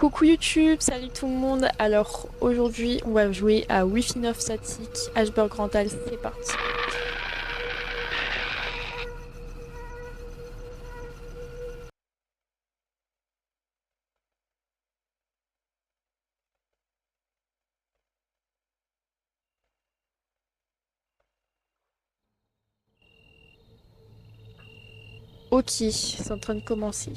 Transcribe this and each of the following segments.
Coucou YouTube, salut tout le monde. Alors aujourd'hui on va jouer à Wi-Fi 9 statique, Ashburg Rental, c'est parti. Ok, c'est en train de commencer.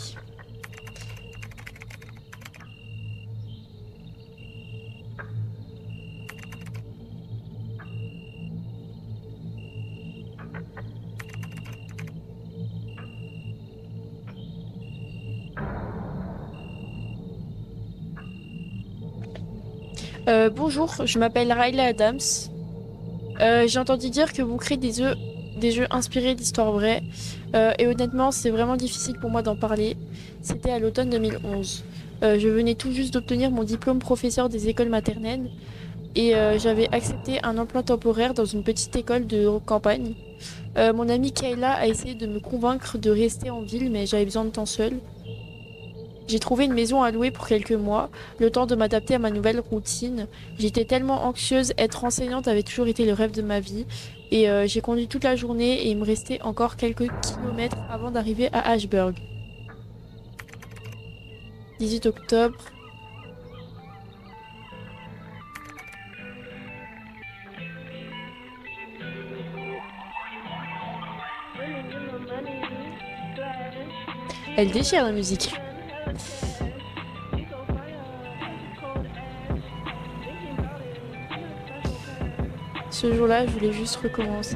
Bonjour, je m'appelle Riley Adams. J'ai entendu dire que vous créez des jeux inspirés d'histoires vraies. Et honnêtement, c'est vraiment difficile pour moi d'en parler. C'était à l'automne 2011. Je venais tout juste d'obtenir mon diplôme professeur des écoles maternelles. Et j'avais accepté un emploi temporaire dans une petite école de campagne. Mon amie Kayla a essayé de me convaincre de rester en ville, mais j'avais besoin de temps seul. J'ai trouvé une maison à louer pour quelques mois, le temps de m'adapter à ma nouvelle routine. J'étais tellement anxieuse, être enseignante avait toujours été le rêve de ma vie. Et j'ai conduit toute la journée et il me restait encore quelques kilomètres avant d'arriver à Ashburg. 18 octobre. Elle déchire la musique. Ce jour-là, je voulais juste recommencer.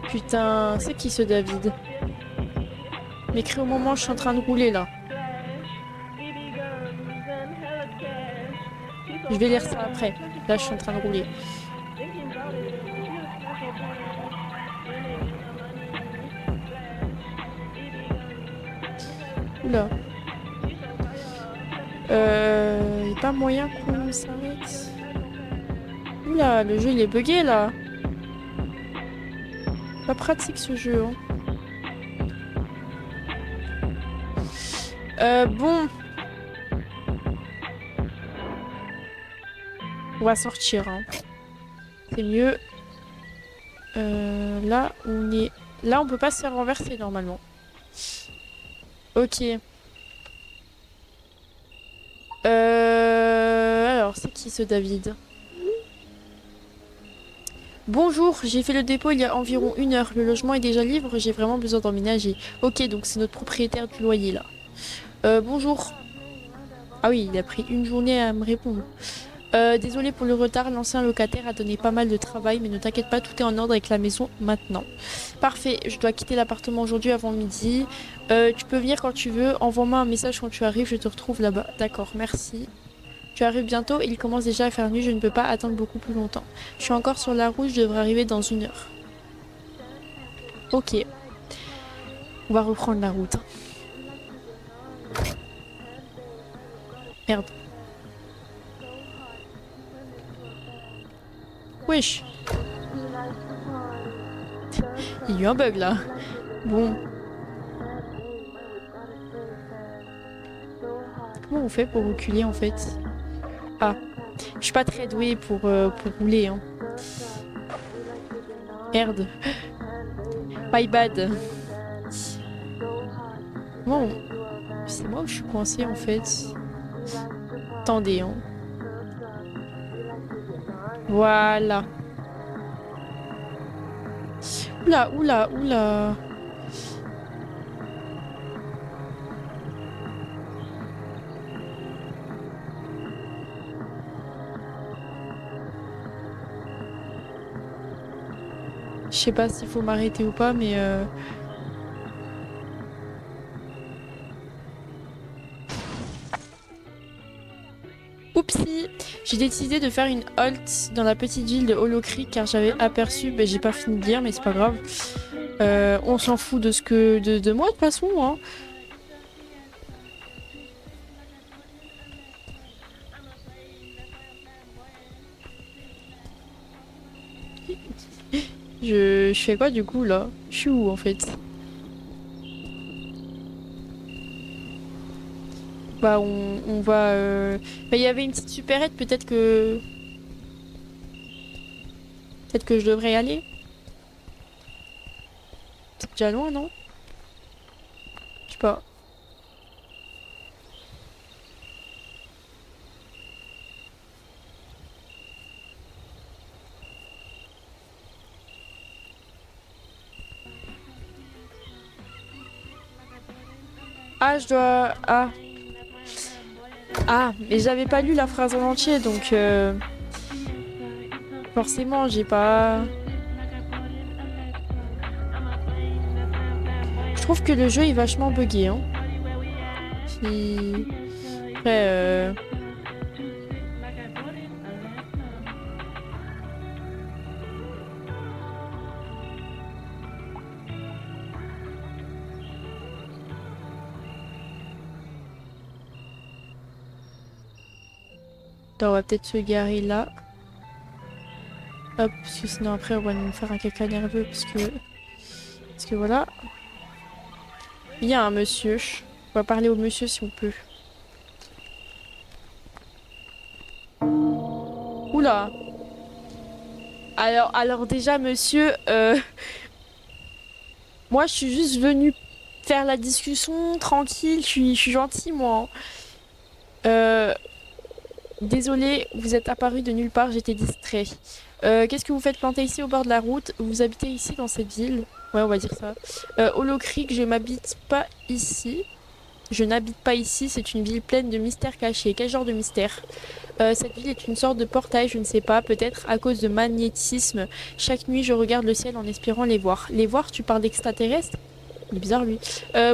Putain, c'est qui ce David? M'écris au moment où je suis en train de rouler là. Je vais lire ça après. Là, je suis en train de rouler. Oula. Y a pas moyen qu'on s'arrête. Oula, le jeu il est bugué là. Pas pratique ce jeu. Hein. Bon. On va sortir. Hein. C'est mieux. Là, on est... Là, on peut pas se faire renverser normalement. Ok. Alors, c'est qui ce David? Bonjour, j'ai fait le dépôt il y a environ 1 heure. Le logement est déjà libre, j'ai vraiment besoin d'emménager. Ok, donc c'est notre propriétaire du loyer là. Bonjour. Ah oui, il a pris une journée à me répondre. Désolé pour le retard, l'ancien locataire a donné pas mal de travail, mais ne t'inquiète pas, tout est en ordre avec la maison maintenant. Parfait, je dois quitter l'appartement aujourd'hui avant midi. Tu peux venir quand tu veux, envoie-moi un message quand tu arrives, je te retrouve là-bas. D'accord, merci. Tu arrives bientôt, il commence déjà à faire nuit, je ne peux pas attendre beaucoup plus longtemps. Je suis encore sur la route, je devrais arriver dans 1 heure. Ok, on va reprendre la route. Merde. Wesh. Il y a eu un bug là. Bon. Comment on fait pour reculer en fait? Ah. Je suis pas très douée pour rouler. Hein. Merde. My bad. Bon. C'est moi où je suis coincée en fait. Attendez. Hein. Voilà. Oula, oula, oula. Je sais pas s'il faut m'arrêter ou pas, mais... Oupsie! J'ai décidé de faire une halte dans la petite ville de Hollow Creek car j'avais aperçu... j'ai pas fini de lire, mais c'est pas grave. On s'en fout de ce que... de moi, de toute façon. Hein. Je fais quoi du coup là? Je suis où en fait? Bah on va... Bah, il y avait une petite supérette, peut-être que je devrais y aller. C'est déjà loin, non? Je sais pas. Ah, je dois... Ah, mais j'avais pas lu la phrase en entier, donc forcément, j'ai pas... Je trouve que le jeu est vachement buggé, hein. Après, attends, on va peut-être se garer là. Hop, parce que sinon après on va nous faire un caca nerveux, parce que voilà. Il y a un monsieur. On va parler au monsieur si on peut. Oula! Alors déjà, monsieur, moi je suis juste venue faire la discussion tranquille, je suis gentille moi, hein. Euh, Désolé, vous êtes apparu de nulle part, j'étais distrait. Qu'est-ce que vous faites planter ici au bord de la route? Vous habitez ici dans cette ville? Ouais, on va dire ça. Hollow Creek, je m'habite pas ici. Je n'habite pas ici, c'est une ville pleine de mystères cachés. Quel genre de mystère? Cette ville est une sorte de portail, je ne sais pas, peut-être à cause de magnétisme. Chaque nuit, je regarde le ciel en espérant les voir. Les voir, tu parles d'extraterrestres? Il est bizarre lui.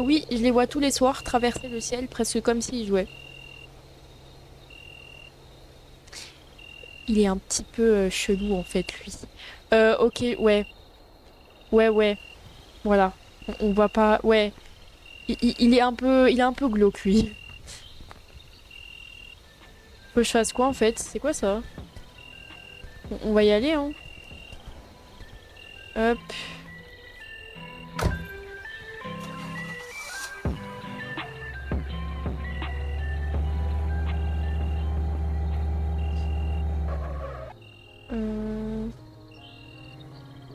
Oui, je les vois tous les soirs traverser le ciel, presque comme s'ils jouaient. Il est un petit peu chelou en fait, lui. Ok, ouais. Ouais, ouais. Voilà. On voit pas. Ouais. Il est un peu glauque, lui. Faut que je fasse quoi en fait? C'est quoi ça? On va y aller, hein. Hop. Euh,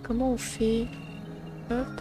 Comment on fait? Hop.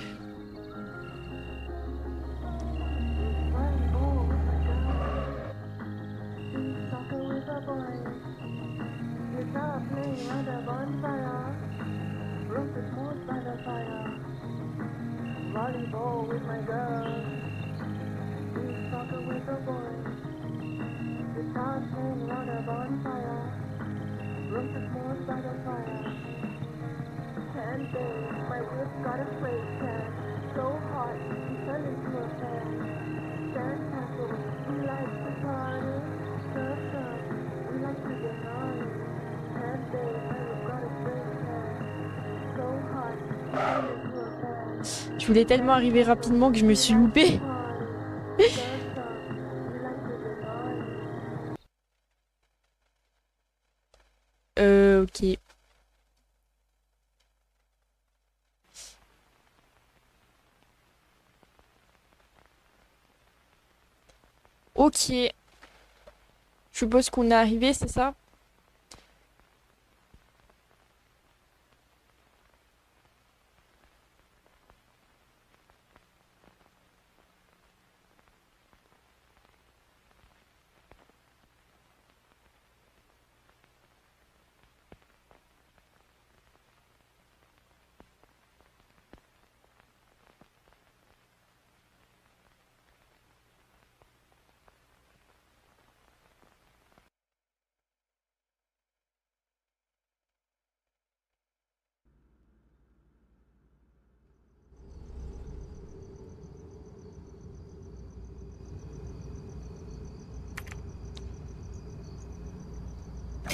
Je voulais tellement arriver rapidement que je me suis loupée. Ok. Ok. Je suppose qu'on est arrivé, c'est ça?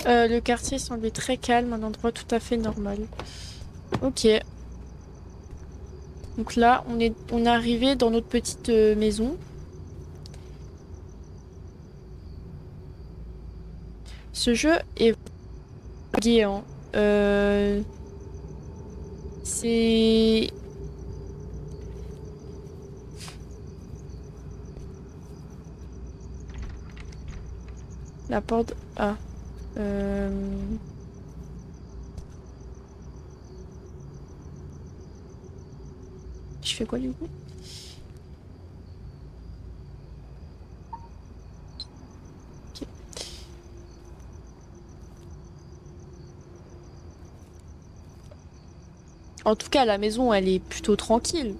Le quartier semblait très calme, un endroit tout à fait normal. Ok. Donc là, on est arrivé dans notre petite maison. Ce jeu est gay, hein. Euh, C'est... La porte... Ah. Euh... Je fais quoi du coup? Ok. En tout cas, la maison, elle est plutôt tranquille.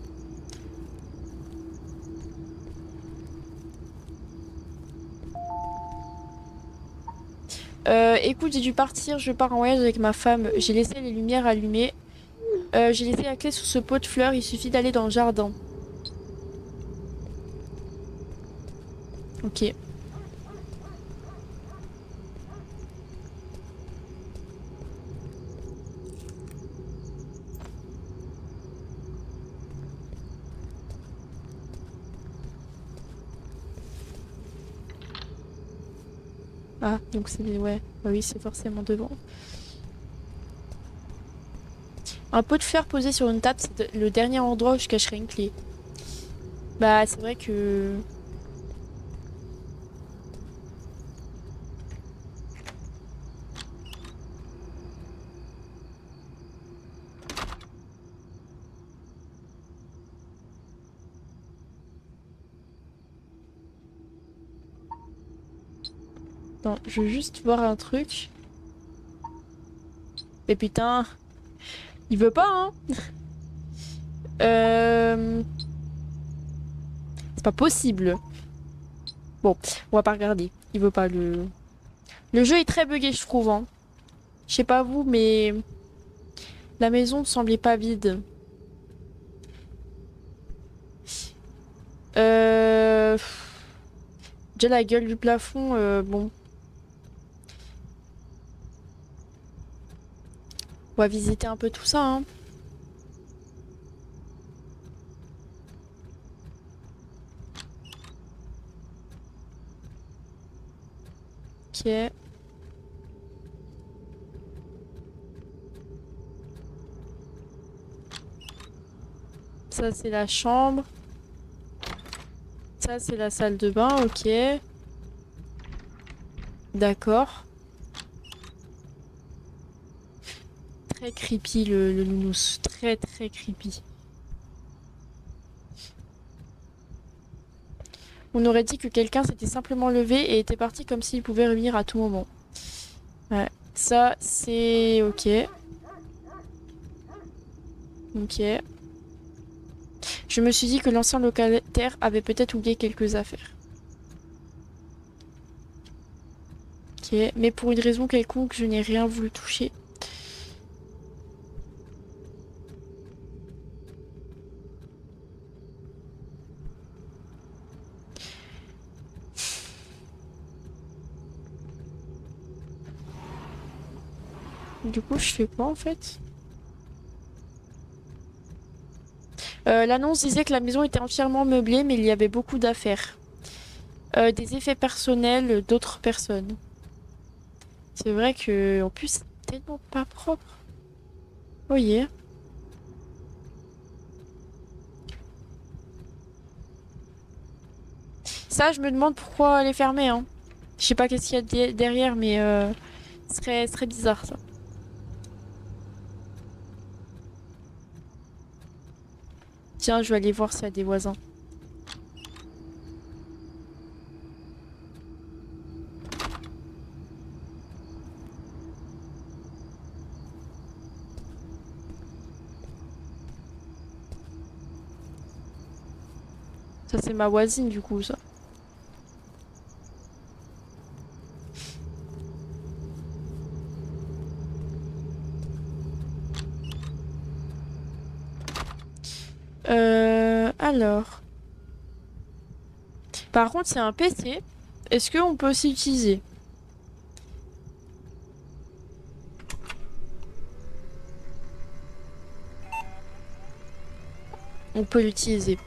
Écoute, j'ai dû partir, je pars en voyage avec ma femme. J'ai laissé les lumières allumées. J'ai laissé la clé sous ce pot de fleurs, il suffit d'aller dans le jardin. Ok. Ah, donc c'est... Ouais, bah oui, c'est forcément devant. Un pot de fleurs posé sur une table, c'est le dernier endroit où je cacherai une clé. Bah, c'est vrai que... Non, je veux juste voir un truc. Mais putain, il veut pas, hein? Euh... C'est pas possible. Bon, on va pas regarder. Il veut pas le... Le jeu est très buggé, je trouve, hein. Je sais pas vous, mais la maison ne semblait pas vide. Euh... Déjà la gueule du plafond, bon. On va visiter un peu tout ça, hein. Ok. Ça, c'est la chambre. Ça, c'est la salle de bain, ok. D'accord. Très creepy, le nounours. Très, très creepy. On aurait dit que quelqu'un s'était simplement levé et était parti comme s'il pouvait revenir à tout moment. Ouais. Ça, c'est... Ok. Ok. Je me suis dit que l'ancien locataire avait peut-être oublié quelques affaires. Ok. Mais pour une raison quelconque, je n'ai rien voulu toucher. Du coup, je fais quoi en fait? L'annonce disait que la maison était entièrement meublée, mais il y avait beaucoup d'affaires. Des effets personnels d'autres personnes. C'est vrai que, en plus, c'est tellement pas propre. Oh yeah. Ça, je me demande pourquoi elle est fermée, hein. Je sais pas qu'est-ce qu'il y a derrière, mais ce serait bizarre ça. Tiens, je vais aller voir s'il y a des voisins. Ça, c'est ma voisine, du coup, ça. Alors. Par contre, c'est un PC. Est-ce qu'on peut aussi l'utiliser? On peut l'utiliser.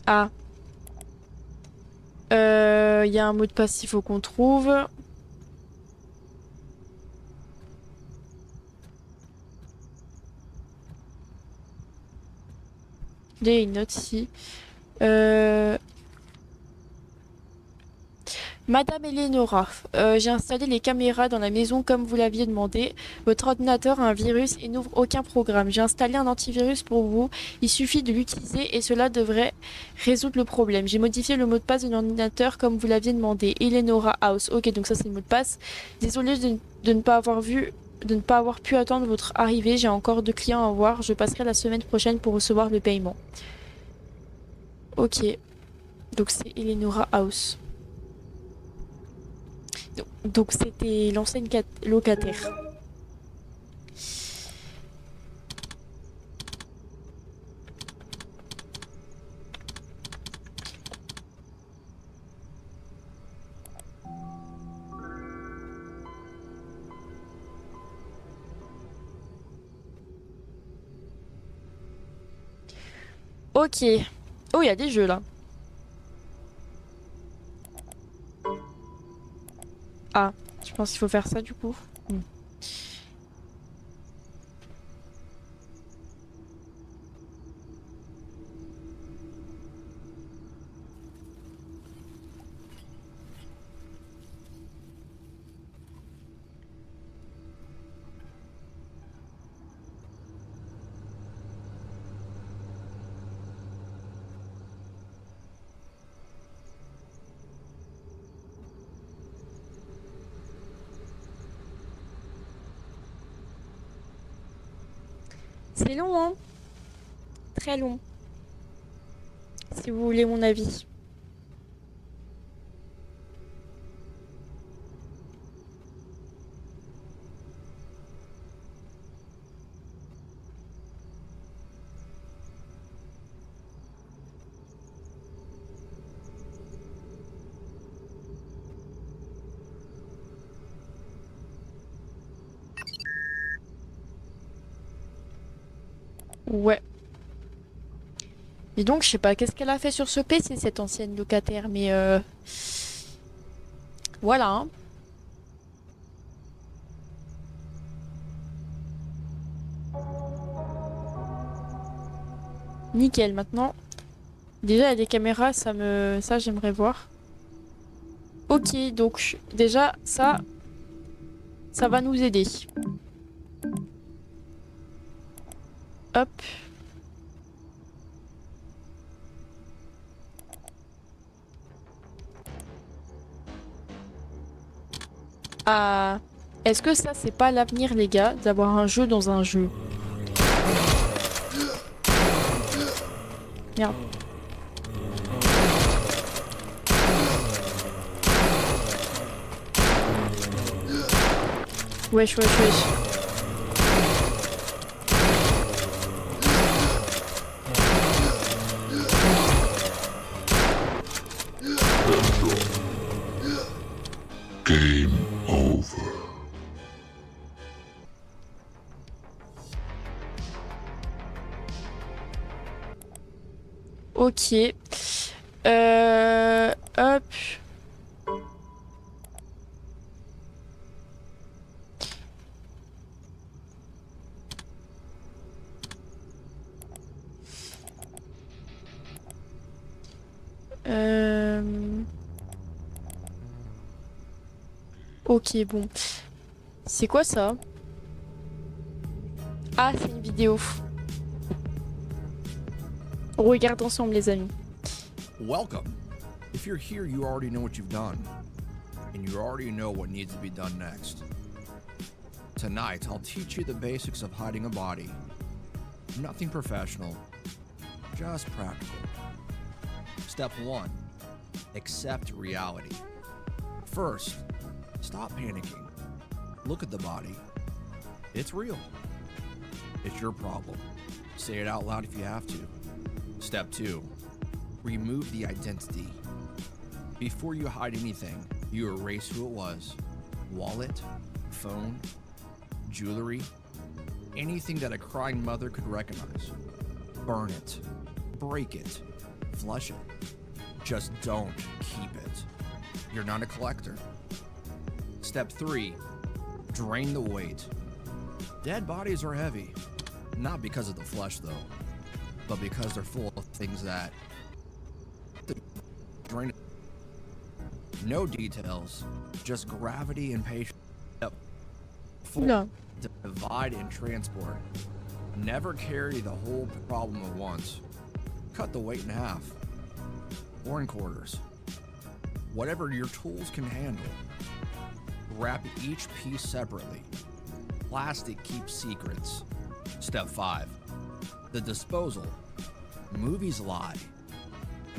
Ah. Il y a un mot de passe, il faut qu'on trouve. Il y a une note ici. Euh, Madame Eleonora, j'ai installé les caméras dans la maison comme vous l'aviez demandé. Votre ordinateur a un virus et n'ouvre aucun programme. J'ai installé un antivirus pour vous. Il suffit de l'utiliser et cela devrait résoudre le problème. J'ai modifié le mot de passe de l'ordinateur comme vous l'aviez demandé. Eleonora House. Ok, donc ça c'est le mot de passe. Désolée de ne pas avoir vu, de ne pas avoir pu attendre votre arrivée. J'ai encore 2 clients à voir. Je passerai la semaine prochaine pour recevoir le paiement. Ok, donc c'est Eleonora House. Donc c'était l'ancienne locataire. Ok. Oh, il y a des jeux là. Ah, je pense qu'il faut faire ça du coup. Hmm. C'est long, hein? Très long. Si vous voulez mon avis. Ouais. Et donc, je sais pas qu'est-ce qu'elle a fait sur ce PC, cette ancienne locataire, mais voilà, hein. Nickel, maintenant. Déjà, il y a des caméras, ça j'aimerais voir. Ok, donc déjà, ça va nous aider. Hop. Ah. Est-ce que ça, c'est pas l'avenir, les gars, d'avoir un jeu dans un jeu? Merde. Wesh, wesh, wesh. Game over. Ok. Hop. Euh, Ok, bon. C'est quoi ça? Ah, c'est une vidéo. On regarde ensemble, les amis. Welcome. If you're here, you already know what you've done, and you already know what needs to be done next. Tonight, I'll teach you the basics of hiding a body. Nothing professional, just practical. Step 1. Accept reality. First, stop panicking. Look at the body. It's real. It's your problem. Say it out loud if you have to. Step 2. Remove the identity. Before you hide anything, you erase who it was. Wallet, phone, jewelry, anything that a crying mother could recognize. Burn it. break it, flush it. Just don't keep it. You're not a collector. Step 3, drain the weight. Dead bodies are heavy, not because of the flesh though, but because they're full of things that drain. No details, just gravity and patience. Step 4, Oula. divide and transport. Never carry the whole problem at once. Cut the weight in half, or in quarters. Whatever your tools can handle. Wrap each piece separately. Plastic keeps secrets. Step 5, the disposal. Movies lie.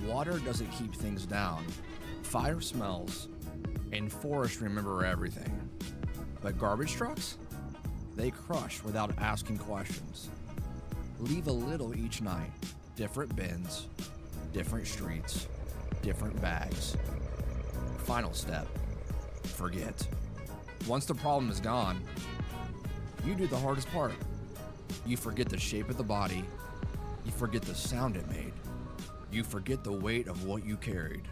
Water doesn't keep things down. Fire smells. And forests remember everything. But garbage trucks? They crush without asking questions. Leave a little each night. Different bins, different streets, different bags. Final step, forget. Once the problem is gone, you do the hardest part. You forget the shape of the body. You forget the sound it made. You forget the weight of what you carried.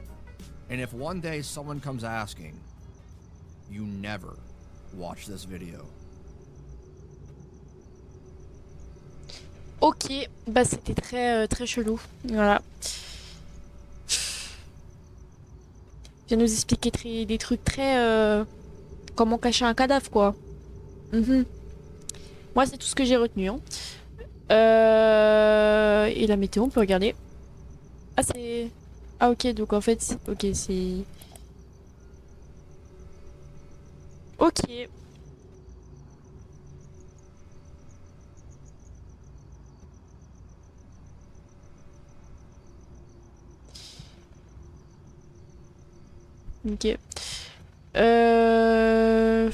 And if one day someone comes asking, you never watch this video. Ok, bah c'était très chelou. Voilà. Il vient nous expliquer des trucs très... comment cacher un cadavre, quoi. Mhm. Moi, c'est tout ce que j'ai retenu. Hein. Et la météo, on peut regarder. Ah, c'est... Ah, ok, donc en fait... Ok, c'est... Ok. Ok. Euh...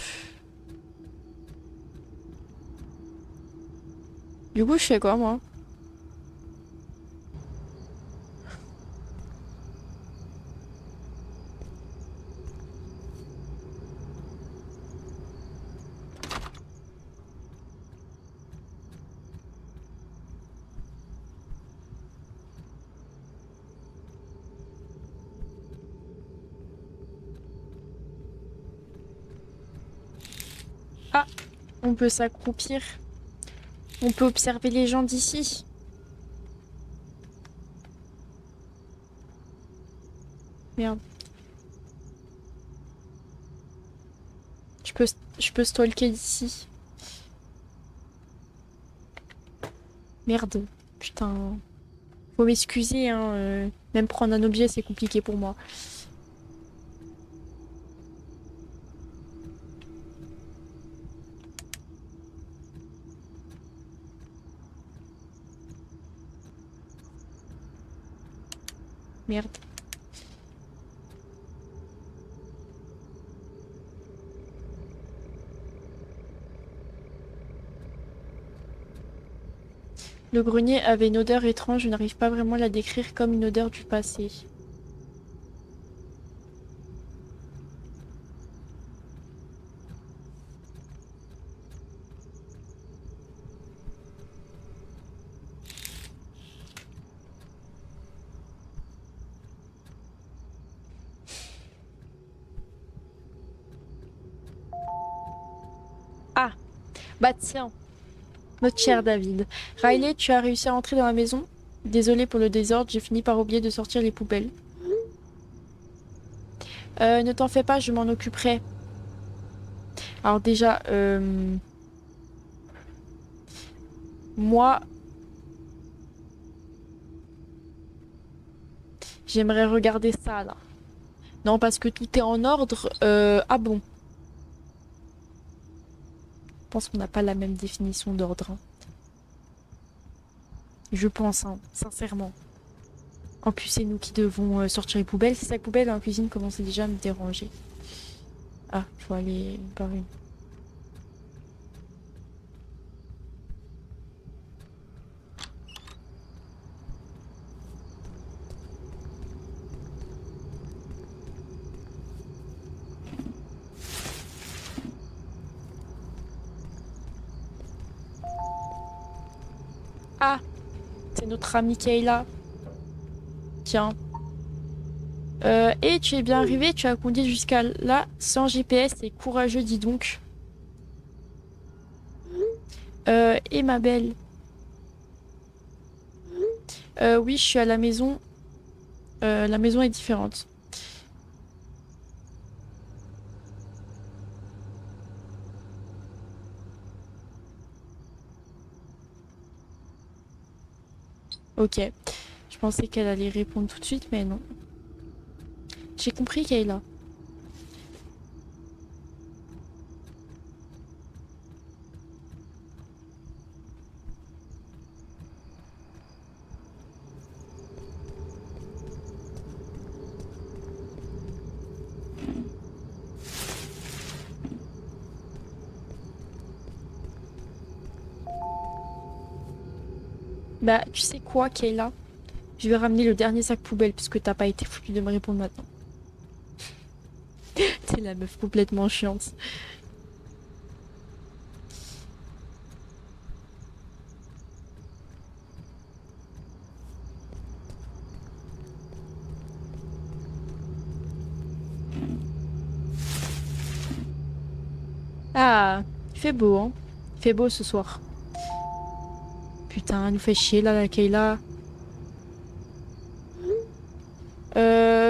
Du coup, je fais quoi, moi? Ah, on peut s'accroupir. On peut observer les gens d'ici. Merde. Je peux stalker d'ici. Merde. Putain. Faut m'excuser, hein. Même prendre un objet, c'est compliqué pour moi. Merde. Le grenier avait une odeur étrange, je n'arrive pas vraiment à la décrire comme une odeur du passé. Ah, bah tiens, notre cher David. Riley, tu as réussi à entrer dans la maison? Désolée pour le désordre, j'ai fini par oublier de sortir les poubelles. Ne t'en fais pas, je m'en occuperai. Alors déjà, moi, j'aimerais regarder ça là. Non, parce que tout est en ordre. Ah bon. Je pense qu'on n'a pas la même définition d'ordre. Hein. Je pense, hein, sincèrement. En plus, c'est nous qui devons sortir les poubelles. Ces sacs poubelles en cuisine commençaient déjà à me déranger. Ah, il faut aller par une. Ah, c'est notre amie Kayla. Tiens. Et tu es bien arrivé, tu as conduit jusqu'à là sans GPS, c'est courageux, dis donc. Et ma belle. Oui, je suis à la maison. La maison est différente. Ok. Je pensais qu'elle allait répondre tout de suite, mais non. J'ai compris, Kayla. Bah, tu sais quoi, Kayla? Je vais ramener le dernier sac poubelle puisque t'as pas été foutu de me répondre maintenant. T'es la meuf complètement chiante. Ah, il fait beau, hein? Il fait beau ce soir. Putain, elle nous fait chier là, la Kayla.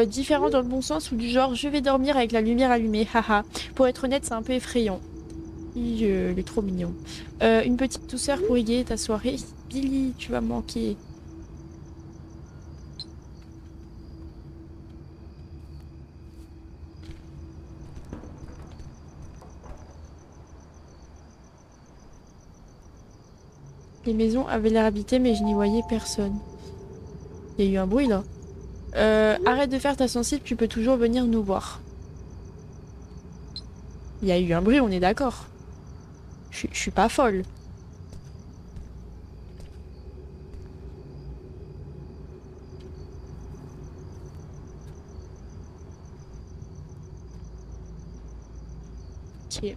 Différent dans le bon sens ou du genre je vais dormir avec la lumière allumée, haha. Pour être honnête, c'est un peu effrayant. Il est trop mignon. Une petite douceur pour égayer ta soirée. Billy, tu vas me manquer. Les maisons avaient l'air habitées, mais je n'y voyais personne. Il y a eu un bruit là. Arrête de faire ta sensible, tu peux toujours venir nous voir. Il y a eu un bruit, on est d'accord. Je suis pas folle. Ok.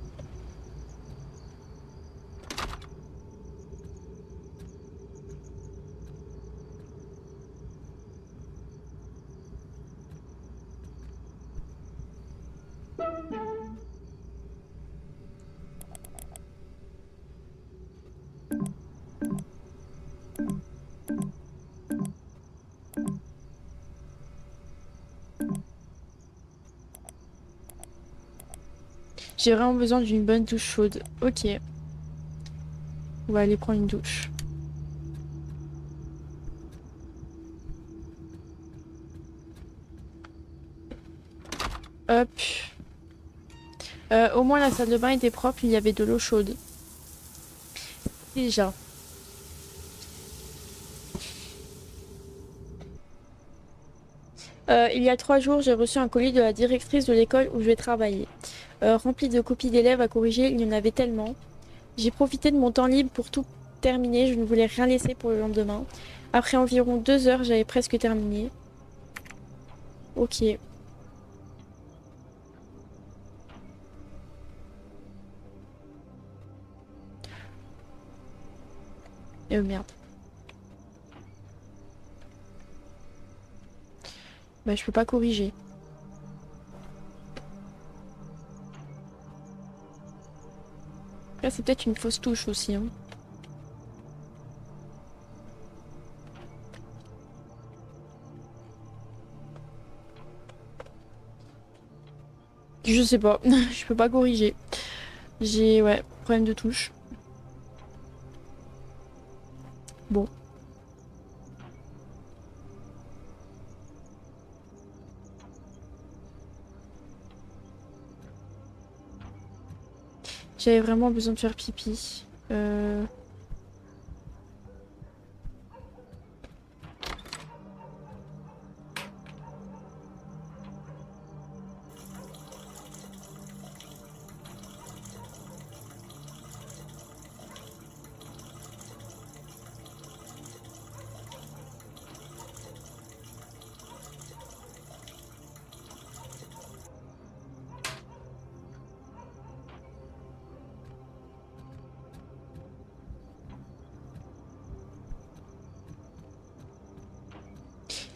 J'ai vraiment besoin d'une bonne douche chaude. Ok. On va aller prendre une douche. Hop. Au moins la salle de bain était propre, il y avait de l'eau chaude. Déjà. Il y a 3 jours, j'ai reçu un colis de la directrice de l'école où je vais travailler. Rempli de copies d'élèves à corriger, il y en avait tellement. J'ai profité de mon temps libre pour tout terminer, je ne voulais rien laisser pour le lendemain. Après environ 2 heures, j'avais presque terminé. Ok. Merde. Bah je peux pas corriger. Là c'est peut-être une fausse touche aussi, hein. Je sais pas, je peux pas corriger. J'ai, ouais, problème de touche. Bon. J'avais vraiment besoin de faire pipi.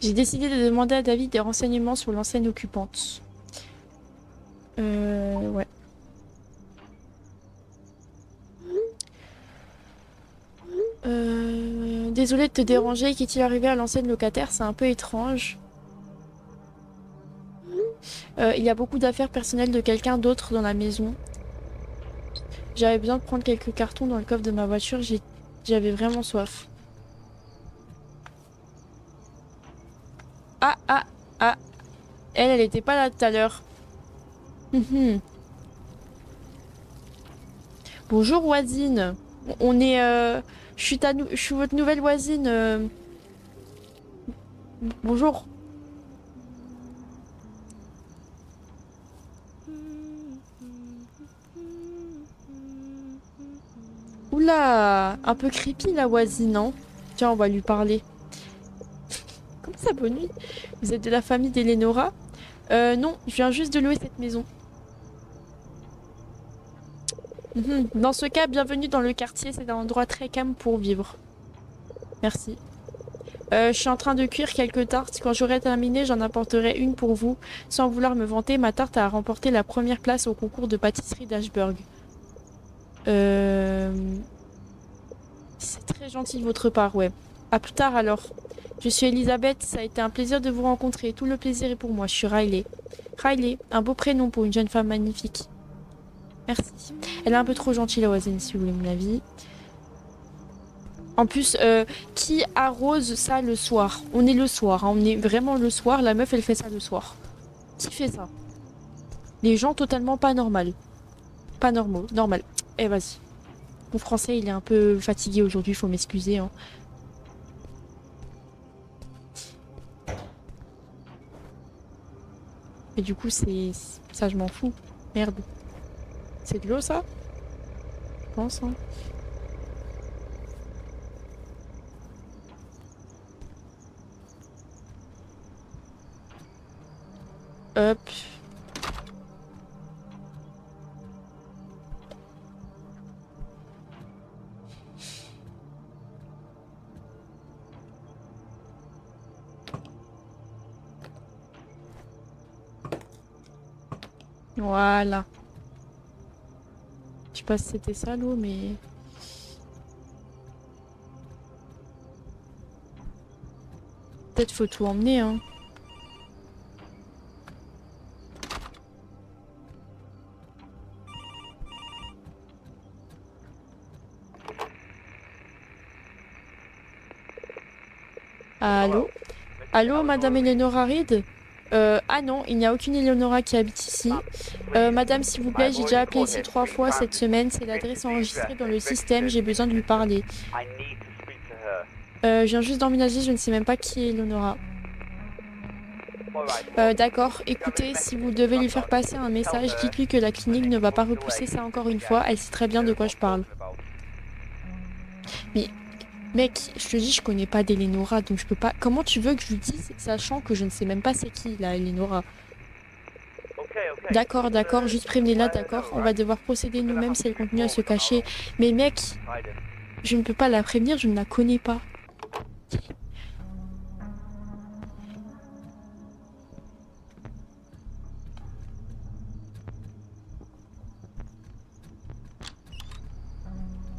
J'ai décidé de demander à David des renseignements sur l'ancienne occupante. Ouais. Désolée de te déranger, qu'est-il arrivé à l'ancienne locataire? C'est un peu étrange. Il y a beaucoup d'affaires personnelles de quelqu'un d'autre dans la maison. J'avais besoin de prendre quelques cartons dans le coffre de ma voiture, j'avais vraiment soif. Ah, ah, ah. Elle était pas là tout à l'heure. Bonjour voisine. On est... je suis votre nouvelle voisine. Bonjour. Oula, un peu creepy la voisine, non? Tiens, on va lui parler. Comment ça, bonne nuit? Vous êtes de la famille d'Eleonora? Non, je viens juste de louer cette maison. Dans ce cas, bienvenue dans le quartier, c'est un endroit très calme pour vivre. Merci. Je suis en train de cuire quelques tartes. Quand j'aurai terminé, j'en apporterai une pour vous. Sans vouloir me vanter, ma tarte a remporté la première place au concours de pâtisserie d'Ashburg. C'est très gentil de votre part, ouais. À plus tard alors. Je suis Elisabeth, ça a été un plaisir de vous rencontrer. Tout le plaisir est pour moi, je suis Riley. Riley, un beau prénom pour une jeune femme magnifique. Merci. Elle est un peu trop gentille la voisine, si vous voulez mon avis. En plus, qui arrose ça le soir? On est le soir, hein, on est vraiment le soir. La meuf, elle fait ça le soir. Qui fait ça? Les gens totalement pas normal. Pas normaux, normal. Eh, vas-y. Mon français, il est un peu fatigué aujourd'hui, faut m'excuser. Hein. Et du coup, c'est... Ça, je m'en fous. Merde. C'est de l'eau, ça? Je pense, hein. Hop. Voilà. Je sais pas si c'était ça l'eau, mais... Peut-être faut tout emmener, hein. Allô? Allô, Madame Eleonora Reed? Ah non, il n'y a aucune Eleonora qui habite ici. Madame, s'il vous plaît, j'ai déjà appelé ici 3 fois cette semaine. C'est l'adresse enregistrée dans le système. J'ai besoin de lui parler. Je viens juste d'emménager, je ne sais même pas qui est Eleonora. D'accord, écoutez, si vous devez lui faire passer un message, dites-lui que la clinique ne va pas repousser ça encore une fois. Elle sait très bien de quoi je parle. Mais... Mec, je te dis, je connais pas d'Eleonora, donc je peux pas... Comment tu veux que je lui dise, sachant que je ne sais même pas c'est qui, la Eleonora? D'accord, d'accord, juste prévenez-la, d'accord. On va devoir procéder nous-mêmes si elle continue à se cacher. Mais mec, je ne peux pas la prévenir, je ne la connais pas.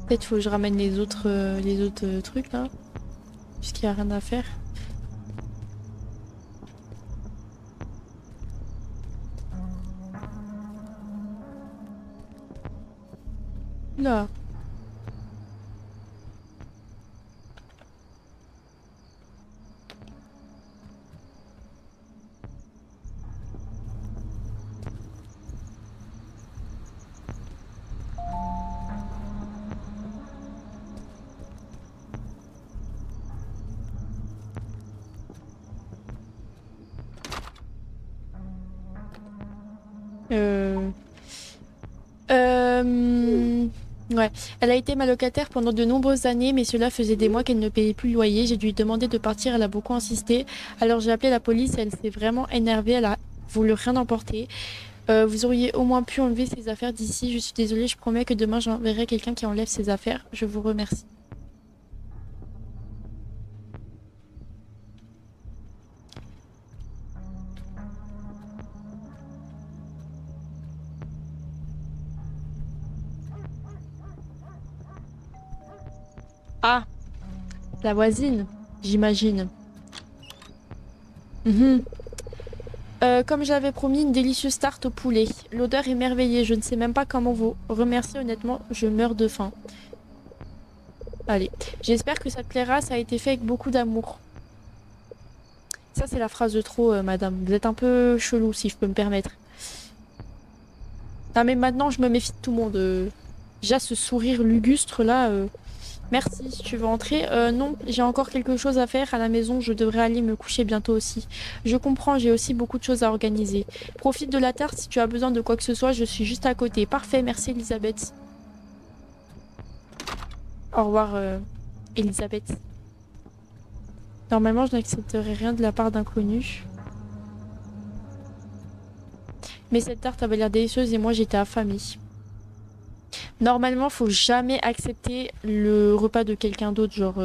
Peut-être faut que je ramène les autres trucs, là. Puisqu'il n'y a rien à faire. Là. Ouais, elle a été ma locataire pendant de nombreuses années, mais cela faisait des mois qu'elle ne payait plus le loyer. J'ai dû lui demander de partir, elle a beaucoup insisté. Alors j'ai appelé la police, elle s'est vraiment énervée, elle a voulu rien emporter. Vous auriez au moins pu enlever ses affaires d'ici. Je suis désolée, je promets que demain j'enverrai quelqu'un qui enlève ses affaires. Je vous remercie. Ah, la voisine, j'imagine. Mhm. Comme j'avais promis, une délicieuse tarte au poulet. L'odeur est merveilleuse, je ne sais même pas comment vous remercier honnêtement, je meurs de faim. Allez, j'espère que ça te plaira, ça a été fait avec beaucoup d'amour. Ça, c'est la phrase de trop, madame. Vous êtes un peu chelou, si je peux me permettre. Non, mais maintenant, je me méfie de tout le monde. Déjà, ce sourire lugustre là. Merci, si tu veux entrer. Non, j'ai encore quelque chose à faire à la maison. Je devrais aller me coucher bientôt aussi. Je comprends, j'ai aussi beaucoup de choses à organiser. Profite de la tarte si tu as besoin de quoi que ce soit. Je suis juste à côté. Parfait, merci Elisabeth. Au revoir, Elisabeth. Normalement, je n'accepterai rien de la part d'inconnus. Mais cette tarte avait l'air délicieuse et moi j'étais affamée. Normalement, faut jamais accepter le repas de quelqu'un d'autre. Genre,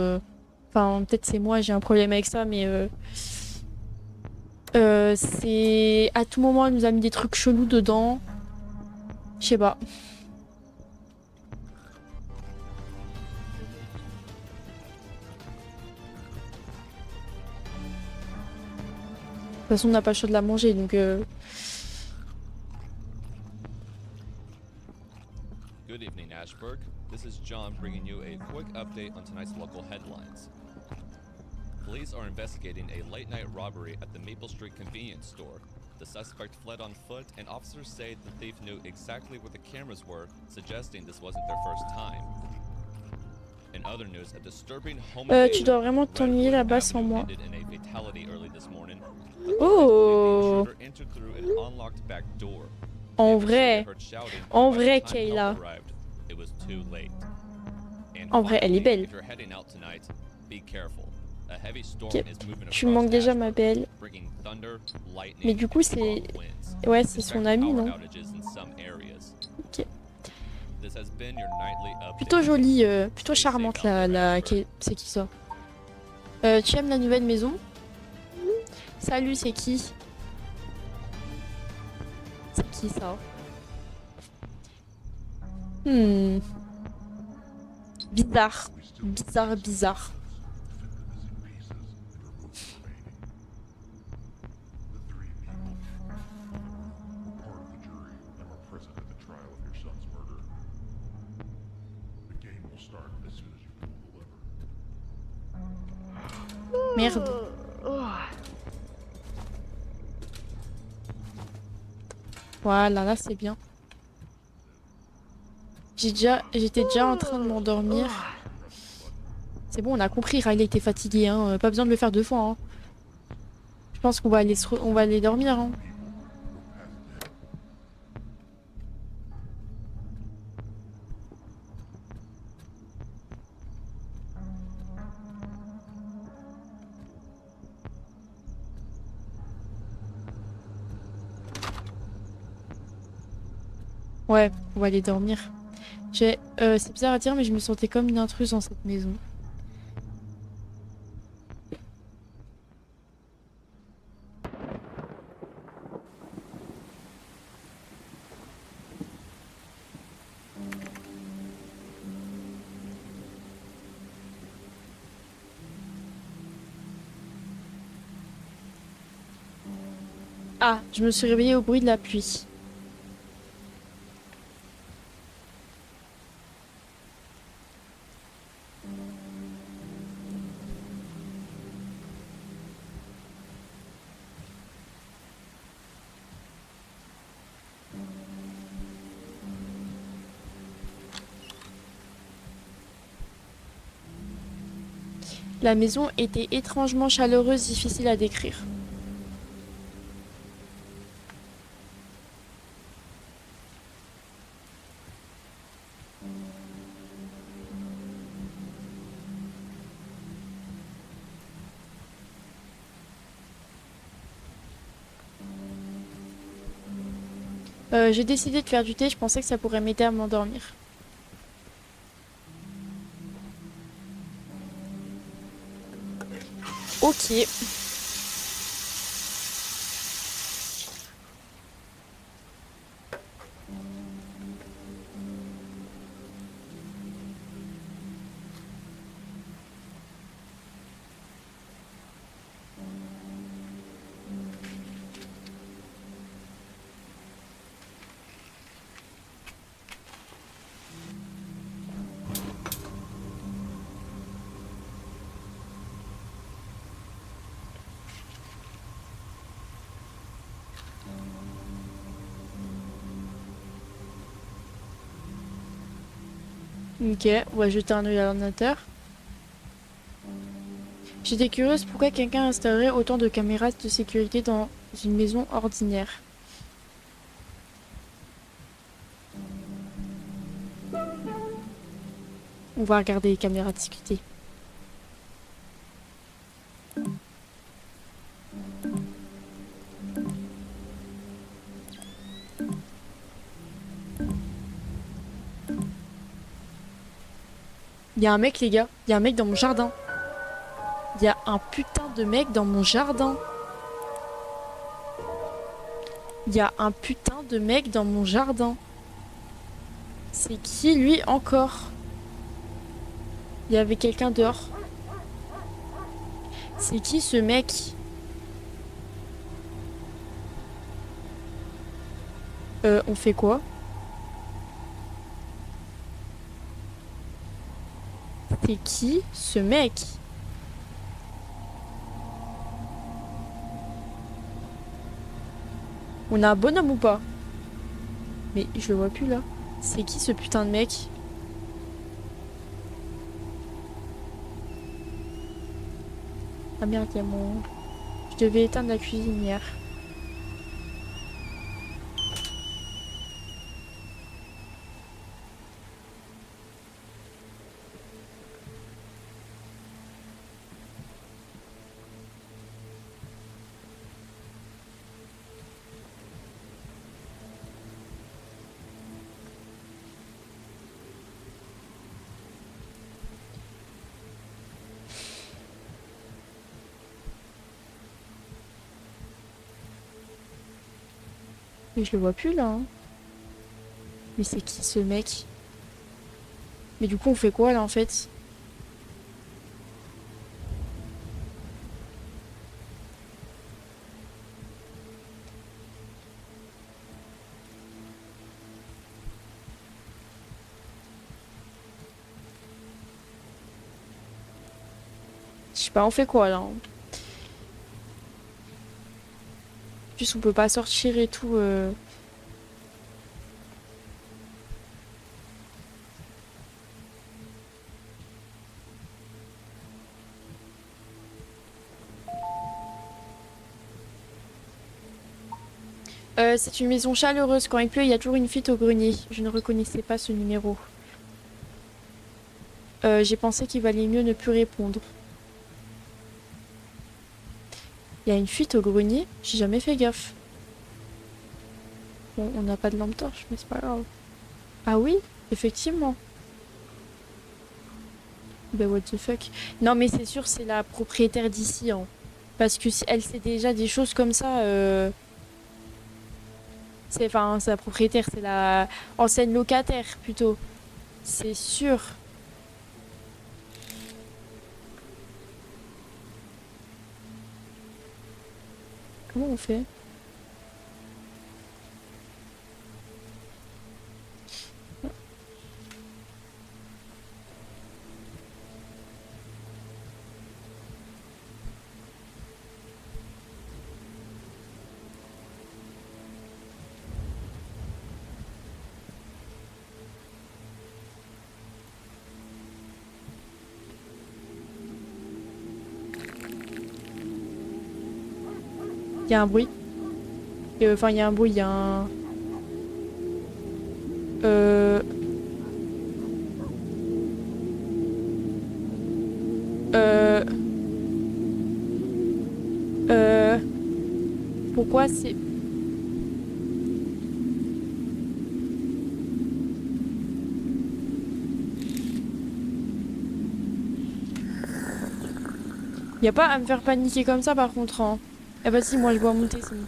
enfin, peut-être c'est moi, j'ai un problème avec ça, mais c'est à tout moment, elle nous a mis des trucs chelous dedans. Je sais pas. De toute façon, on n'a pas le choix de la manger, donc. Good evening, Ashburg. This is John bringing you a quick update on tonight's local headlines. Police are investigating a late night robbery at the Maple Street convenience store. The suspect fled on foot, and officers say the thief knew exactly where the cameras were, suggesting this wasn't their first time. In other news, a disturbing home Tu dois vraiment t'ennuyer là-bas sans moi. ended in a fatality early this morning. Authorities believe the Oh! intruder entered through an unlocked back door. En Neighbors say they vrai. heard shouting, En but by vrai, the time help Kayla. arrived, it was too late. And En vrai, elle est finally, belle. if you're heading out tonight, be careful. A heavy storm Ok. is moving Tu me across manques déjà, Ashburn, ma belle. bringing thunder, lightning, Mais du coup, and c'est. strong winds. Ouais, c'est Expect son ami, power non? outages in some areas. Ok. This has been your nightly update. Plutôt jolie, plutôt Stay safe charmante out la. there, Ashburn. C'est qui ça? Tu aimes la nouvelle maison? Salut, c'est qui? C'est qui ça? Hmm. Bizarre. Bizarre, bizarre. Merde. Voilà, là c'est bien. J'étais déjà en train de m'endormir. C'est bon, on a compris, Riley était fatigué, hein. Pas besoin de le faire deux fois, hein. Je pense qu'on va aller on va aller dormir, hein. Ouais, on va aller dormir. C'est bizarre à dire, mais je me sentais comme une intruse dans cette maison. Ah, je me suis réveillée au bruit de la pluie. La maison était étrangement chaleureuse, difficile à décrire. J'ai décidé de faire du thé, je pensais que ça pourrait m'aider à m'endormir. Ok. Ok, on va jeter un œil à l'ordinateur. J'étais curieuse pourquoi quelqu'un installerait autant de caméras de sécurité dans une maison ordinaire. On va regarder les caméras de sécurité. Il y a un mec, les gars. Il y a un mec dans mon jardin. Il y a un putain de mec dans mon jardin. Il y a un putain de mec dans mon jardin. C'est qui lui encore? Il y avait quelqu'un dehors. C'est qui ce mec? On fait quoi? C'est qui ce mec? On a un bonhomme ou pas? Mais je le vois plus là. C'est qui ce putain de mec? Ah merde, il y a mon... Je devais éteindre la cuisinière. Mais je le vois plus là, hein. Mais c'est qui ce mec? Mais du coup on fait quoi là en fait? Je sais pas, on fait quoi là, hein? En plus on peut pas sortir et tout. C'est une maison chaleureuse. Quand il pleut, il y a toujours une fuite au grenier. Je ne reconnaissais pas ce numéro. J'ai pensé qu'il valait mieux ne plus répondre. Il y a une fuite au grenier? J'ai jamais fait gaffe. Bon, on n'a pas de lampe torche, mais c'est pas grave. Ah oui, effectivement. Ben what the fuck. Non mais c'est sûr, c'est la propriétaire d'ici, hein. Parce que si elle sait déjà des choses comme ça, c'est la propriétaire, c'est la ancienne locataire plutôt. C'est sûr. Comment on fait? Il y a un bruit. Enfin, il y a un bruit, il y a un... Euh... Euh... Euh... Pourquoi c'est... Y a pas à me faire paniquer comme ça par contre, hein. Eh bah si, moi je dois monter sinon.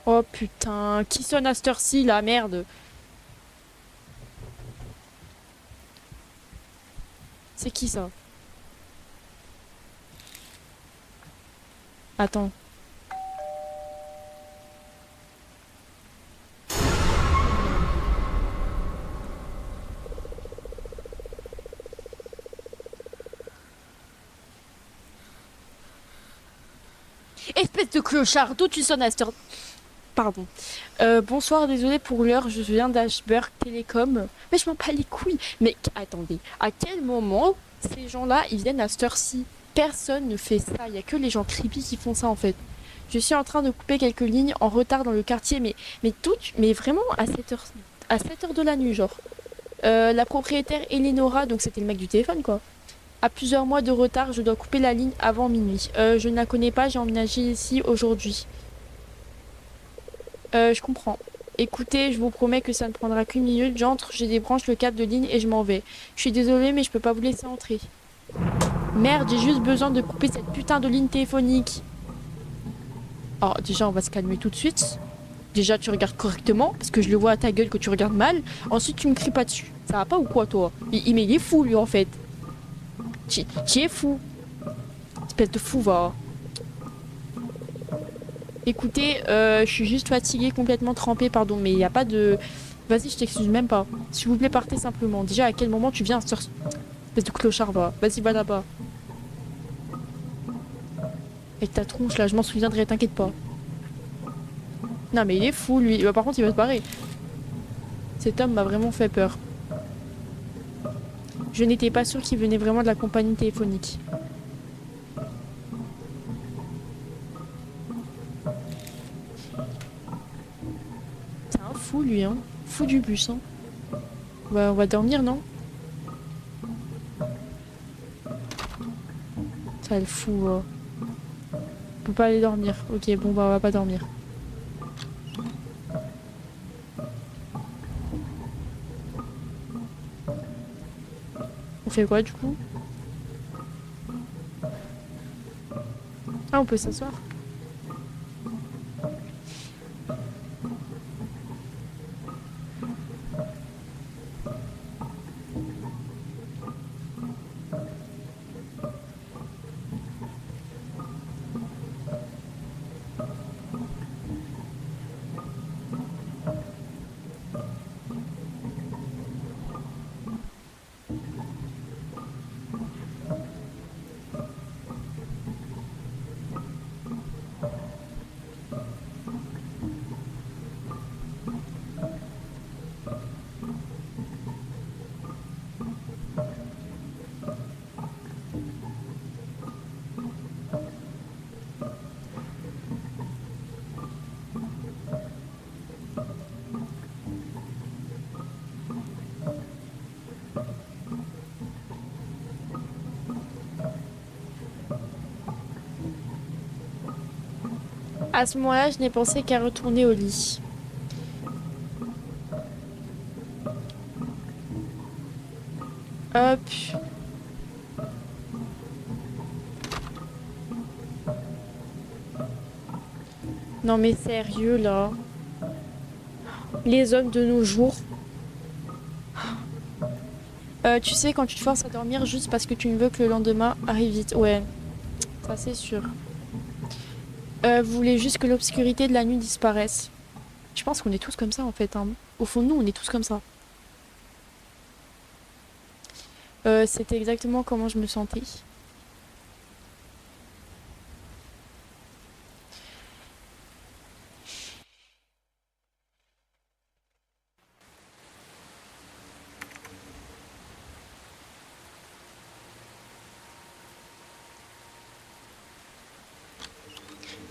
Oh putain, qui sonne à cette heure-ci là, merde. C'est qui ça? Attends. Espèce de clochard, d'où tu sonnes à cette heure? Pardon. Bonsoir, désolé pour l'heure, je viens d'Ashburg Télécom. Mais je m'en bats les couilles. Mais attendez, à quel moment ces gens-là, ils viennent à cette heure-ci? Personne ne fait ça, il n'y a que les gens creepy qui font ça en fait. Je suis en train de couper quelques lignes en retard dans le quartier, mais vraiment à 7 heures de la nuit, genre. La propriétaire Eleonora, donc c'était le mec du téléphone quoi. À plusieurs mois de retard, je dois couper la ligne avant minuit. Je ne la connais pas, j'ai emménagé ici aujourd'hui. Je comprends. Écoutez, je vous promets que ça ne prendra qu'une minute. J'entre, je débranche le câble de ligne et je m'en vais. Je suis désolée, mais je peux pas vous laisser entrer. Merde, j'ai juste besoin de couper cette putain de ligne téléphonique. Alors, déjà, on va se calmer tout de suite. Déjà, tu regardes correctement, parce que je le vois à ta gueule que tu regardes mal. Ensuite, tu me cries pas dessus. Ça va pas ou quoi, toi? Mais il est fou, lui, en fait. Tu es fou. Espèce de fou, va. Écoutez, je suis juste fatiguée, complètement trempée, pardon, mais il n'y a pas de... Vas-y, je t'excuse même pas. S'il vous plaît, partez simplement. Déjà, à quel moment tu viens, espèce de clochard, va. Vas-y, va là-bas. Avec ta tronche, là, je m'en souviendrai, t'inquiète pas. Non, mais il est fou, lui. Par contre, il va se barrer. Cet homme m'a vraiment fait peur. Je n'étais pas sûre qu'il venait vraiment de la compagnie téléphonique. C'est un fou, lui, hein. Fou du bus, hein. On va dormir, non? Ça le fout, On peut pas aller dormir. Ok, bon, bah, on va pas dormir. On fait quoi, du coup? Ah, on peut s'asseoir. À ce moment-là, je n'ai pensé qu'à retourner au lit. Hop. Non mais sérieux là. Les hommes de nos jours. Tu sais, quand tu te forces à dormir juste parce que tu ne veux que le lendemain arrive vite. Ouais, ça c'est sûr. Vous voulez juste que l'obscurité de la nuit disparaisse. Je pense qu'on est tous comme ça en fait, hein. Au fond de nous, on est tous comme ça. C'était exactement comment je me sentais.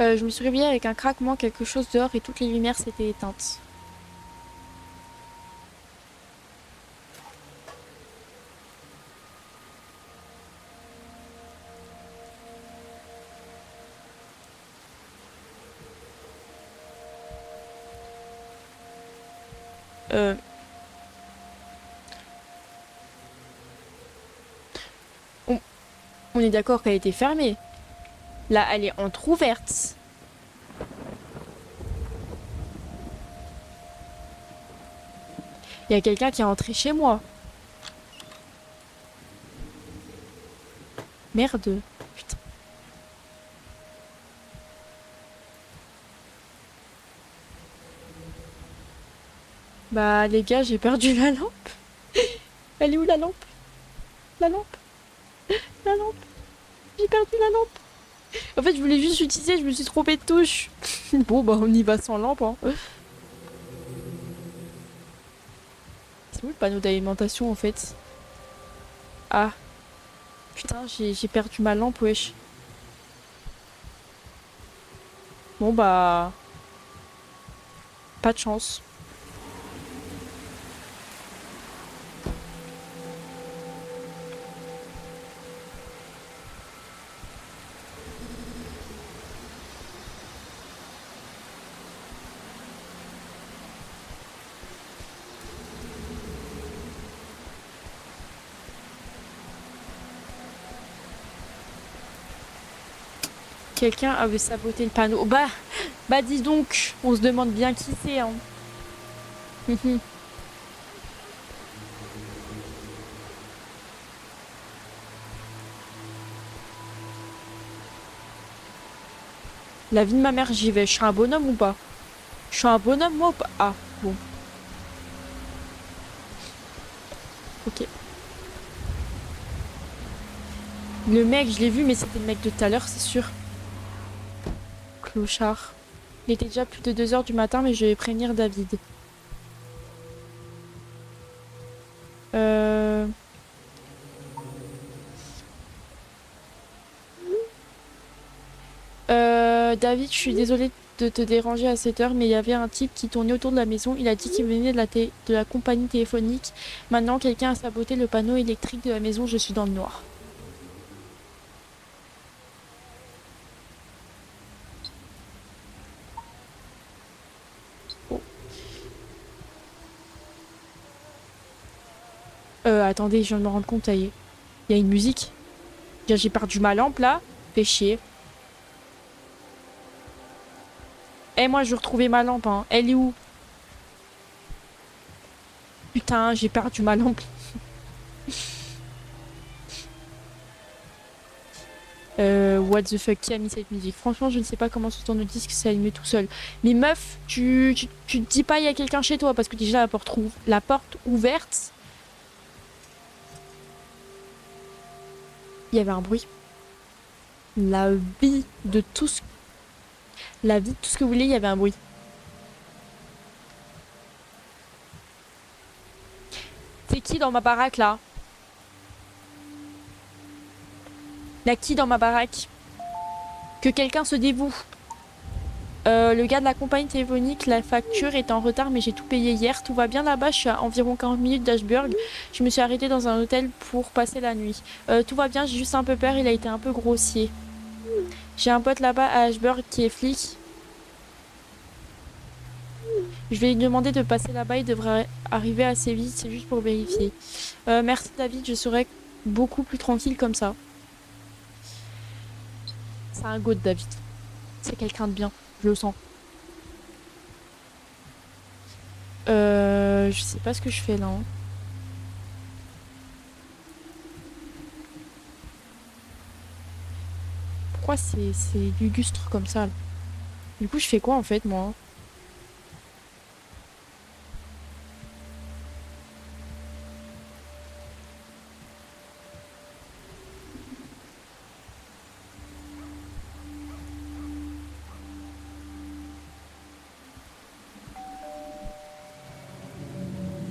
Je me suis réveillée avec un craquement, quelque chose dehors et toutes les lumières s'étaient éteintes. Euh... On, on est d'accord qu'elle était fermée. Là, elle est entrouverte. Il y a quelqu'un qui est entré chez moi. Merde. Putain. Bah les gars, j'ai perdu la lampe. Elle est où la lampe? La lampe? La lampe? J'ai perdu la lampe. En fait, je voulais juste utiliser, je me suis trompée de touche. Bon, bah, on y va sans lampe, hein. C'est où le panneau d'alimentation, en fait? Ah, putain, j'ai perdu ma lampe, wesh. Bon, bah, pas de chance. Quelqu'un avait saboté le panneau. Bah dis donc, on se demande bien qui c'est, hein. La vie de ma mère, j'y vais. Je suis un bonhomme ou pas? Je suis un bonhomme, moi ou pas? Ah, bon. Ok. Le mec, je l'ai vu, mais c'était le mec de tout à l'heure, c'est sûr. Clochard. Il était déjà plus de 2 heures du matin, mais je vais prévenir David. Euh... David, je suis désolée de te déranger à cette heure, mais il y avait un type qui tournait autour de la maison. Il a dit qu'il venait de la compagnie téléphonique. Maintenant, quelqu'un a saboté le panneau électrique de la maison. Je suis dans le noir. Oh. Attendez, je viens de me rendre compte, ça y est. Il y a une musique. J'ai perdu ma lampe, là. Fait chier. Eh, moi, je veux retrouver ma lampe, hein. Elle est où? Putain, j'ai perdu ma lampe. What the fuck, qui a mis cette musique? Franchement, je ne sais pas comment ce tourne-disque s'est allumé tout seul. Mais meuf, tu te dis pas il y a quelqu'un chez toi parce que déjà la porte ouverte. Il y avait un bruit. La vie de tout ce que vous voulez, il y avait un bruit. C'est qui dans ma baraque là? Y'a qui dans ma baraque? Que quelqu'un se dévoue. Le gars de la compagnie téléphonique, la facture est en retard, mais j'ai tout payé hier. Tout va bien là-bas, je suis à environ 40 minutes d'Ashburg. Je me suis arrêtée dans un hôtel pour passer la nuit. Tout va bien, j'ai juste un peu peur, il a été un peu grossier. J'ai un pote là-bas à Ashburg qui est flic. Je vais lui demander de passer là-bas, il devrait arriver assez vite, c'est juste pour vérifier. Merci David, je serai beaucoup plus tranquille comme ça. C'est un go de David. C'est quelqu'un de bien, je le sens. Je sais pas ce que je fais là, hein. Pourquoi c'est lugustre comme ça là? Du coup, je fais quoi en fait, moi?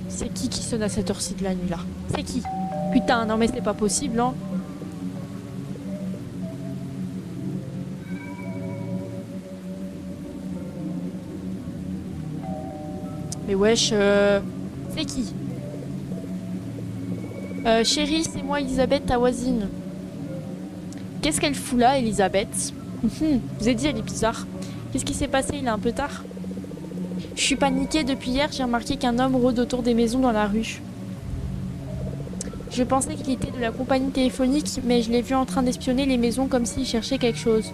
C'est qui sonne à cette heure-ci de la nuit là? C'est qui? Putain, non mais c'est pas possible, hein. Mais wesh, c'est qui? Chérie, c'est moi, Elisabeth, ta voisine. Qu'est-ce qu'elle fout là, Elisabeth? Vous avez dit, elle est bizarre. Qu'est-ce qui s'est passé? Il est un peu tard. Je suis paniquée depuis hier, j'ai remarqué qu'un homme rôde autour des maisons dans la rue. Je pensais qu'il était de la compagnie téléphonique, mais je l'ai vu en train d'espionner les maisons comme s'il cherchait quelque chose.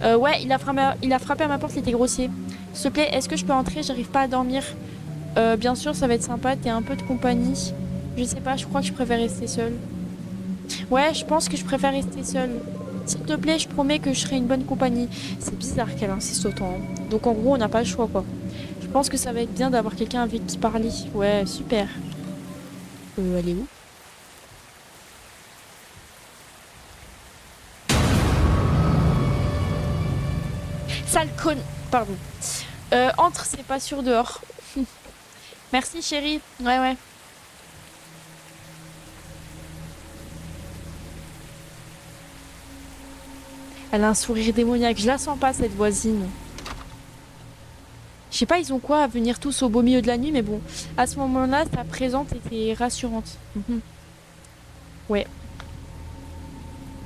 Ouais, il a frappé à ma porte, il était grossier. S'il te plaît, est-ce que je peux entrer? J'arrive pas à dormir. Bien sûr, ça va être sympa, t'es un peu de compagnie. Je sais pas, je crois que je préfère rester seule. Ouais, je pense que je préfère rester seule. S'il te plaît, je promets que je serai une bonne compagnie. C'est bizarre qu'elle insiste autant, hein. Donc en gros, on n'a pas le choix, quoi. Je pense que ça va être bien d'avoir quelqu'un avec qui parler. Ouais, super. Elle est où? Sale con... Pardon. Entre, c'est pas sûr dehors. Merci chérie. Ouais, ouais. Elle a un sourire démoniaque. Je la sens pas, cette voisine. Je sais pas, ils ont quoi à venir tous au beau milieu de la nuit, mais bon. À ce moment-là, sa présence était rassurante. Ouais.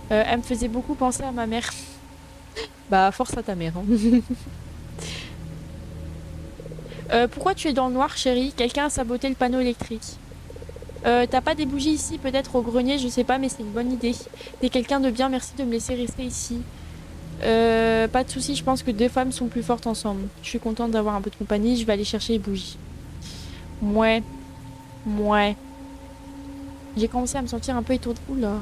Elle me faisait beaucoup penser à ma mère. Bah, force à ta mère. Hein. Pourquoi tu es dans le noir, chérie? Quelqu'un a saboté le panneau électrique. T'as pas des bougies ici, peut-être au grenier, je sais pas, mais c'est une bonne idée. T'es quelqu'un de bien, merci de me laisser rester ici. Pas de soucis, je pense que deux femmes sont plus fortes ensemble. Je suis contente d'avoir un peu de compagnie, je vais aller chercher les bougies. Ouais. Ouais. J'ai commencé à me sentir un peu étourdie. Oula.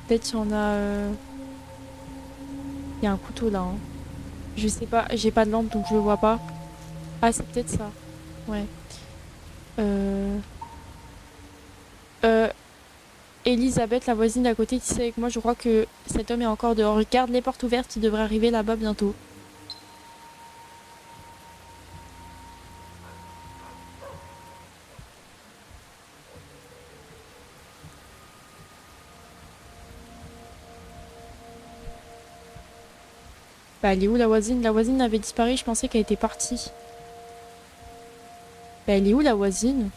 Peut-être qu'il y en a... Il y a un couteau là. Hein. Je sais pas, j'ai pas de lampe donc je le vois pas. Ah, c'est peut-être ça. Ouais. Elisabeth, la voisine d'à côté, ici avec moi, je crois que cet homme est encore dehors. Regarde les portes ouvertes, il devrait arriver là-bas bientôt. Bah, elle est où la voisine? La voisine avait disparu, je pensais qu'elle était partie. Bah, elle est où la voisine?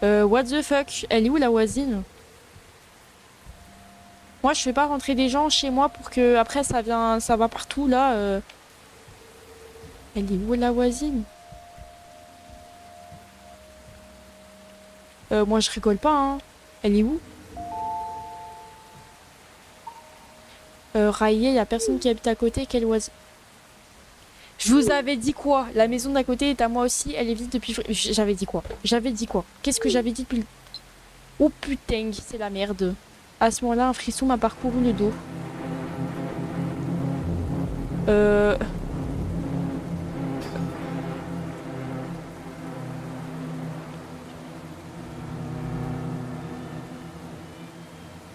What the fuck? Elle est où la voisine? Moi, je fais pas rentrer des gens chez moi pour que après ça vient, ça va partout là. Elle est où la voisine? Moi, je rigole pas. Hein. Elle est où? Raillé, y a personne qui habite à côté. Quelle voisine? Je vous avais dit quoi? La maison d'à côté est à moi aussi. Elle est vide depuis. J'avais dit quoi? J'avais dit quoi? Qu'est-ce que j'avais dit depuis le... Oh putain, c'est la merde. À ce moment-là, un frisson m'a parcouru le dos.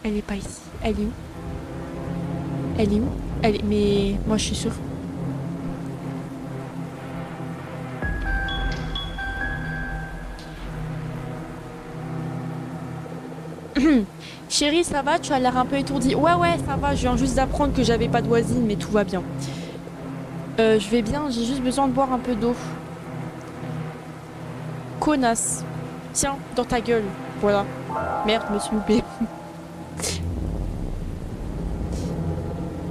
Elle est pas ici. Elle est où? Elle est où? Elle est... Mais moi, je suis sûre. Chérie, ça va? Tu as l'air un peu étourdie. Ouais, ouais, ça va. Je viens juste d'apprendre que j'avais pas de voisine, mais tout va bien. Je vais bien, j'ai juste besoin de boire un peu d'eau. Connasse. Tiens, dans ta gueule. Voilà. Merde, me suis loupée.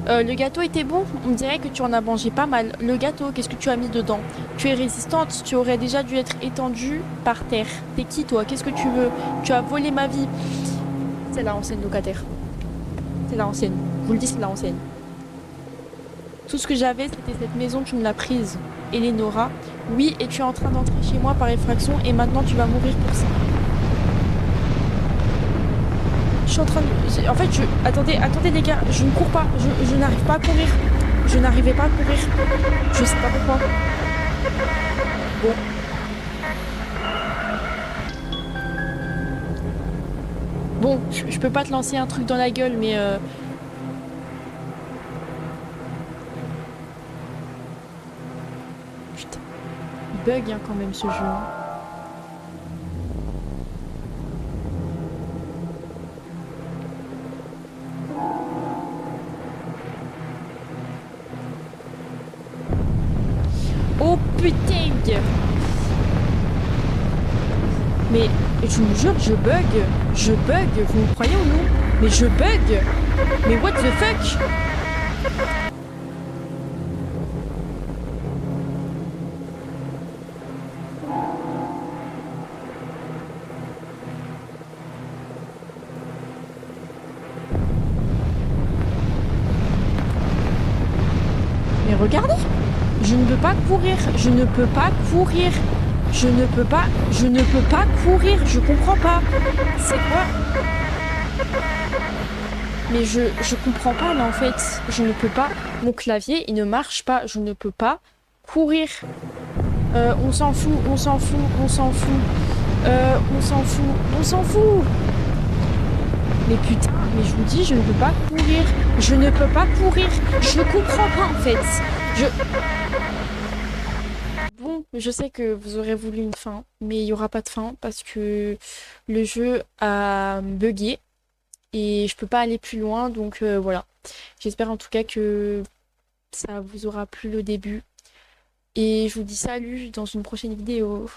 Le gâteau était bon? On dirait que tu en as mangé pas mal. Le gâteau, qu'est-ce que tu as mis dedans? Tu es résistante, tu aurais déjà dû être étendue par terre. T'es qui toi? Qu'est-ce que tu veux? Tu as volé ma vie. C'est la ancienne locataire. C'est la ancienne. Je vous le dis, c'est la ancienne. Tout ce que j'avais, c'était cette maison, tu me l'as prise. Eleonora. Oui, et tu es en train d'entrer chez moi par effraction et maintenant tu vas mourir pour ça. Je suis en train de... En fait, je... Attendez les gars, je ne cours pas. Je n'arrive pas à courir. Je n'arrivais pas à courir. Je sais pas pourquoi. Bon. Bon, je peux pas te lancer un truc dans la gueule, mais... Putain. Il bug hein, quand même ce jeu. Oh putain! Mais je vous jure, je bug. Je bug, vous me croyez ou non? Mais je bug. Mais what the fuck? Mais regardez, je ne peux pas courir, je ne peux pas courir. Je ne peux pas courir, je comprends pas. C'est quoi? Mais je comprends pas là en fait. Je ne peux pas. Mon clavier, il ne marche pas. Je ne peux pas courir. On s'en fout, on s'en fout, on s'en fout. On s'en fout, on s'en fout. Mais putain, mais je vous dis, je ne peux pas courir. Je ne peux pas courir. Je comprends pas en fait. Je... Bon, je sais que vous aurez voulu une fin, mais il n'y aura pas de fin parce que le jeu a bugué et je peux pas aller plus loin, donc voilà. J'espère en tout cas que ça vous aura plu le début. Et je vous dis salut dans une prochaine vidéo.